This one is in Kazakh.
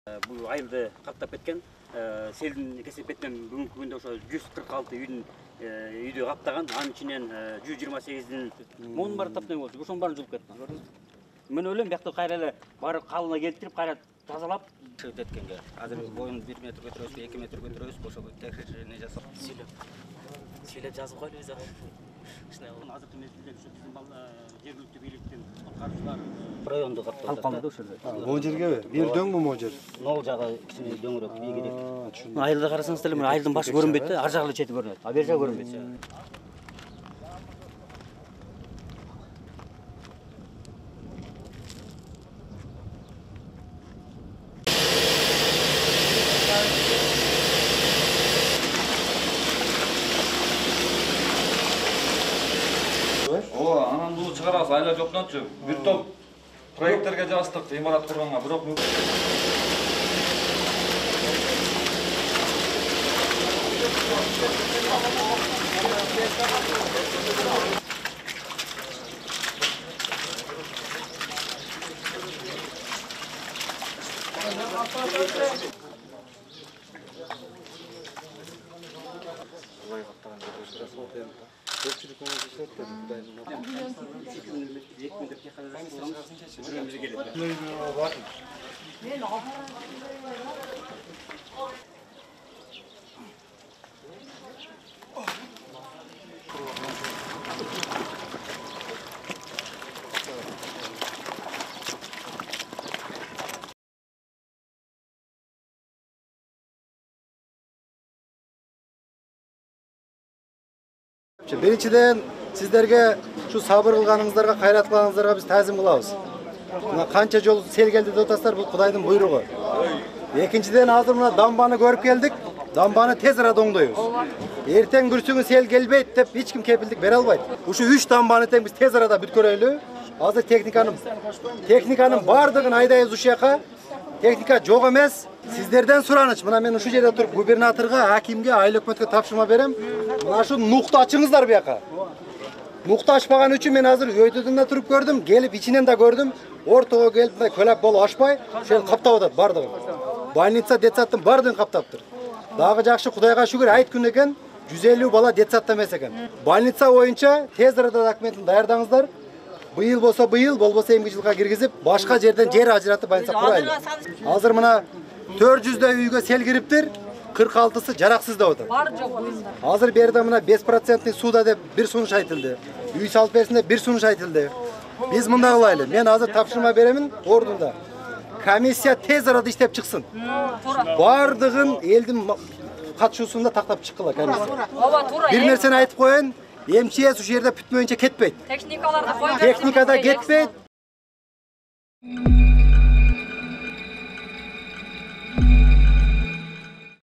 Бұл айылды қаптап кеткен, селдің кесепетінен бүгінгі күнде 146 үйді қаптаған, аның ішінен 128-дің мұның бары таптың болды, ұшын барын жұлып кетті. Мен өлем, бәқті қайралы бары қалына келтіріп, қайрат тазалап шығып еткенге. Азыр бойын 1 метр көтірөз, 2 метр көтірөз, болса текшеріне жасап. Сөйлеп жазып қойды өзі. Азыркы мезгилде біздің жергілікті бийликтин куткаруучулар районду капталды ошол жерде. Могу жерге бир дөң бу могу жер? Нол жагы кичине дөңүрөк биигирээк. Айылда карасаңыз деле айылдын башы көрүнбөйт да, ар жагы чети көрүнөт. А бер жагы көрүнбөйт. Анан бул чыгарабыз, айла жоктончу. Бир топ проекттерге жаздык, имарат курганга, бирок Биринчиден сиздерге şu сабыр кылганыңыздарга, кайрат кылганыңыздарга биз таазим кылабыз. Мына канча жол сел келди деп атасыздар, бул Кудайдын буйругу. Экинчиден азыр мына дамбаны көрүп келдик. Дамбаны тез арада оңдойбуз. Эртең бүрсүңү сел келбейт деп эч ким кепилдик бере албайт. Ушу 3 дамбаны тең биз тез арада бүткөрөлү. Азыр техниканын бардыгын айдайбыз ушул жака. Техника жок эмес. Сиздерден сураныч. Мына мен ушул жерде туруп губернаторго, акимге, айыл өкмөткө тапшырма берем. Мына шу нукту ачыңыздар буяка. Нукта ашпаган үчүн мен азыр өйдөдөн туруп көрдүм, келип ичинен да көрдүм. Ортого келип мындай көлөп болуп ашпай, ошол каптап атат бардыгын. Больница детсаттын бардыгын каптаптыр. Дагы жакшы, Кудайга шүгүр, айт күн экен, 150 бала детсатта эмес экен. Больница боюнча тез арада документин даярдаңыздар. Быйыл болсо быйыл, болбосо эмки жылга киргизип, башка жерден жер ажыратып больница курайлы. Азыр мына 400 үйгө сел кириптир. 46'сы жараксыз деп атат. Бар жок буюнда. Азыр берде мына 5% суда деп бир сунуш айтылды. Үй салып берсин деп бир сунуш айтылды. Биз мында кылайлы. Мен азыр тапшырма беремин ордунда. Комиссия тез арада иштеп чыксын. Бардыгын элдин катышуусунда тактап чыккыла комиссия. Ооба, туура. Бир нерсени айтып коеюн. МЧС ушул жерде бүтмөйүнчө кетпейт. Техникаларды койгон. Техникада кетпейт.